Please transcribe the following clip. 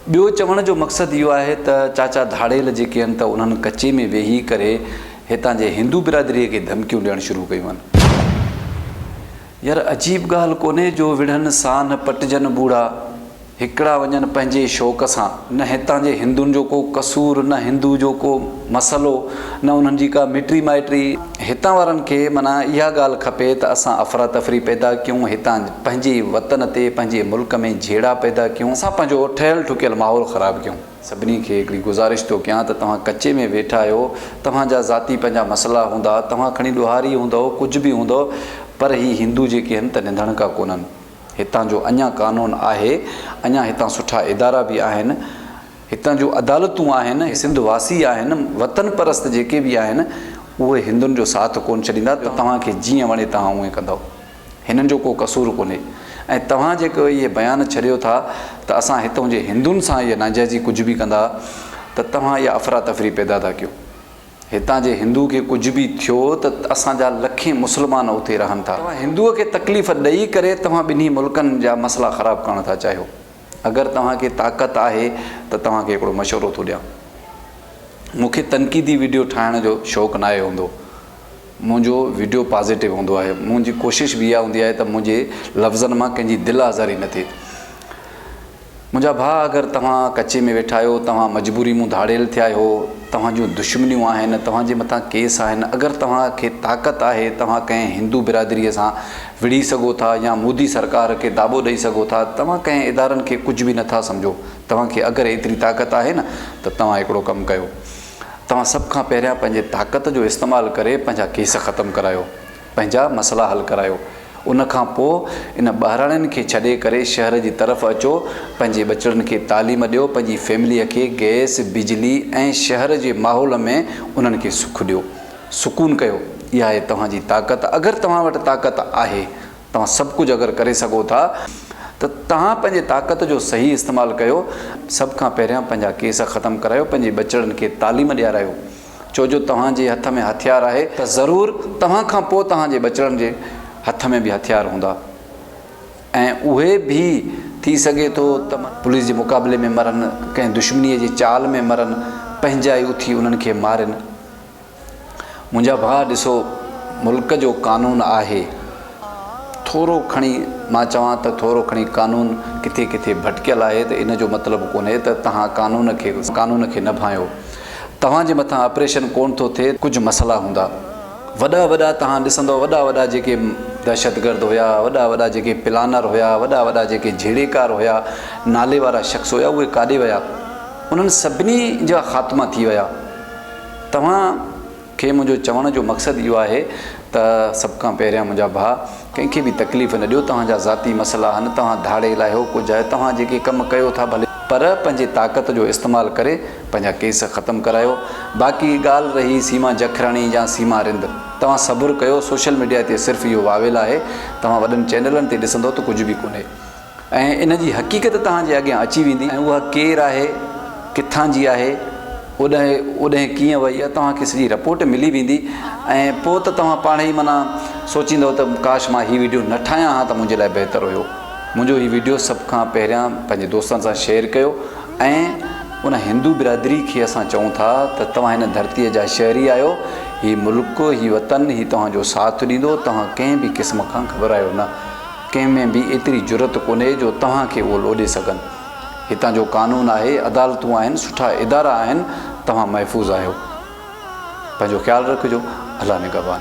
ॿियो चवण जो मक़सदु इहो आहे त चाचा धाड़ेल जेके आहिनि त उन्हनि कचे में वेही करे हितां जे हिंदू बिरादरीअ खे धमकियूं ॾियणु शुरू कयूं आहिनि। यार अजीब ॻाल्हि कोन्हे जो विढ़नि साह न पटिजनि बूढ़ा, हिकिड़ा वञनि पंहिंजे शौक़ सां। न हितां जे हिंदुनि जो को कसूर, न हिंदू जो को मसइलो, न उन्हनि जी का मिटी माइटी। हितां वारनि खे माना इहा ॻाल्हि खपे त असां अफ़रा तफ़री पैदा कयूं, हितां पंहिंजे वतन ते पंहिंजे मुल्क में झेड़ा पैदा कयूं, असां पंहिंजो ठहियलु ठुकियल माहौल ख़राबु कयूं। सभिनी खे हिकिड़ी गुज़ारिश थो कयां त तव्हां कचे में वेठा आहियो, तव्हांजा ज़ाती पंहिंजा मसइला हूंदा, तव्हां खणी ॾुहारी हूंदव, कुझु बि हूंदव, पर ही हिंदू जेके आहिनि त निंधण का कोन्हनि। हितां जो अञा कानून आहे, अञा हितां सुठा इदारा बि आहिनि, हितां जो अदालतूं आहिनि, सिंध वासी आहिनि, वतन परस्त जेके बि आहिनि उहे हिंदुनि जो साथ कोन छॾींदा त तव्हांखे जीअं वणे तव्हां उएं कंदव। हिननि जो को कसूर कोन्हे। ऐं तव्हां जेको इहे बयानु छॾियो था त असां हितां जे हिंदुनि सां इहे नाजाइज़ी कुझु बि कंदा त तव्हां इहा अफ़रा तफ़री पैदा था कयो। हितां जे हिंदू खे कुझु बि थियो त असांजा लखे मुस्लमान उते रहनि था। तव्हां हिंदूअ खे तकलीफ़ ॾेई करे तव्हां ॿिन्ही मुल्कनि जा मसइला ख़राबु करणु था चाहियो। अगरि तव्हांखे ताक़त आहे त तव्हांखे हिकिड़ो मशवरो थो ॾियां। मूंखे तनक़ीदी वीडियो ठाहिण जो शौक़ु न आहे हूंदो, मुंहिंजो वीडियो पॉज़िटिव हूंदो आहे। मुंहिंजी कोशिशि बि इहा हूंदी आहे त मुंहिंजे लफ़्ज़नि मां कंहिंजी दिलि आज़ारी न थिए। मुंहिंजा भाउ, अगरि तव्हां कचे में वेठा आहियो, तव्हां मजबूरी मूं धाड़ेल थिया आहियो, तव्हां जूं दुश्मनियूं आहिनि, तव्हांजे मथां केस आहिनि, अगरि तव्हांखे ताक़त आहे, तव्हां कंहिं हिंदू बिरादरीअ सां विड़ी सघो था या मोदी सरकार खे दाबो ॾेई सघो था, तव्हां कंहिं इदारनि खे कुझु बि नथा सम्झो। तव्हांखे अगरि एतिरी ताक़त आहे न त तव्हां हिकिड़ो कमु कयो, तव्हां सभ खां पहिरियां पंहिंजे ताक़त जो इस्तेमालु करे पंहिंजा केस ख़तमु करायो, पंहिंजा मसइला हल करायो। उनखां पोइ इन ॿारनि खे छॾे करे शहर जी तरफ़ अचो, पंहिंजे बचड़नि खे तालीम ॾियो, पंहिंजी फैमिलीअ खे गैस, बिजली ऐं शहर जे माहौल में उन्हनि खे सुख ॾियो, सुकून कयो। इहा आहे तव्हांजी ताक़त। अगरि तव्हां वटि ताक़त आहे, तव्हां सभु कुझु अगरि करे सघो था त तव्हां पंहिंजे ताक़त जो सही इस्तेमालु कयो। सभ खां पहिरियां पंहिंजा केस ख़तमु करायो, पंहिंजे बचड़नि खे तालीम ॾियारायो। छो जो तव्हांजे हथ में हथियार आहे त ज़रूरु तव्हां खां पोइ तव्हांजे बचड़नि जे हथ में बि हथियार हूंदा, ऐं उहे बि थी सघे थो त पुलिस जे मुक़ाबले में मरनि, कंहिं दुश्मनीअ जी चाल में मरनि, पंहिंजा ई उथी उन्हनि खे मारनि। मुंहिंजा भाउ, ॾिसो, मुल्क जो कानून आहे, थोरो खणी मां चवां त थोरो खणी कानून किथे किथे भटकियल आहे, त इन जो मतिलबु कोन्हे त तव्हां कानून खे न भायो। तव्हांजे मथां ऑपरेशन कोन थो थिए, कुझु मसइला हूंदा वॾा वॾा, तव्हां ॾिसंदव वॾा वॾा जेके दहशतगर्द हुया, वॾा वॾा जेके प्लानर हुया, वॾा वॾा जेके झेड़ेकार हुया, नाले वारा शख़्स हुया, उहे काॾे विया? उन्हनि सभिनी जा ख़ात्मा थी विया। तव्हांखे मुंहिंजो चवण जो मक़सदु इहो आहे त सभ खां पहिरियां मुंहिंजा भाउ, कंहिंखे बि तकलीफ़ न ॾियो। तव्हांजा ज़ाती मसइला आहिनि, तव्हां धाड़े लाहियो, कुझु आहे, तव्हां जेके कमु कयो था भले, पर पंहिंजे ताक़त जो इस्तेमालु करे पंहिंजा केस ख़तमु करायो। बाक़ी ॻाल्हि रही सीमा जखराणी या सीमा रिंद, तव्हां सबुरु कयो। सोशल मीडिया ते सिर्फ़ु इहो वावेल आहे, तव्हां वॾनि चैनलनि ते ॾिसंदव त कुझु बि कोन्हे, ऐं इन जी हक़ीक़त तव्हांजे अॻियां अची वेंदी, ऐं उहा केरु आहे, किथां जी आहे, ओॾे कीअं वई आहे, तव्हांखे सॼी रिपोर्ट मिली वेंदी। ऐं पोइ त तव्हां पाण ई माना सोचींदव त काश मां हीअ वीडियो न ठाहियां हा त मुंहिंजे लाइ बहितरु हुयो। मुंहिंजो हीअ वीडियो सभ खां पहिरियां पंहिंजे दोस्तनि सां शेयर कयो, ऐं उन हिंदू बिरादरी खे असां चऊं था त तव्हां हिन धरतीअ जा शहरी आहियो, हीउ मुल्क, हीउ वतन, हीउ तव्हांजो साथ ॾींदो। तव्हां कंहिं बि क़िस्म खां घबरायो न, कंहिं में बि एतिरी ज़रूरत कोन्हे जो तव्हांखे उहो लोॾे सघनि। हितां जो कानून आहे, अदालतूं आहिनि, सुठा इदारा आहिनि, तव्हां महफ़ूज़ आहियो। पंहिंजो ख़्यालु रखिजो। अल्लाह निगहबान।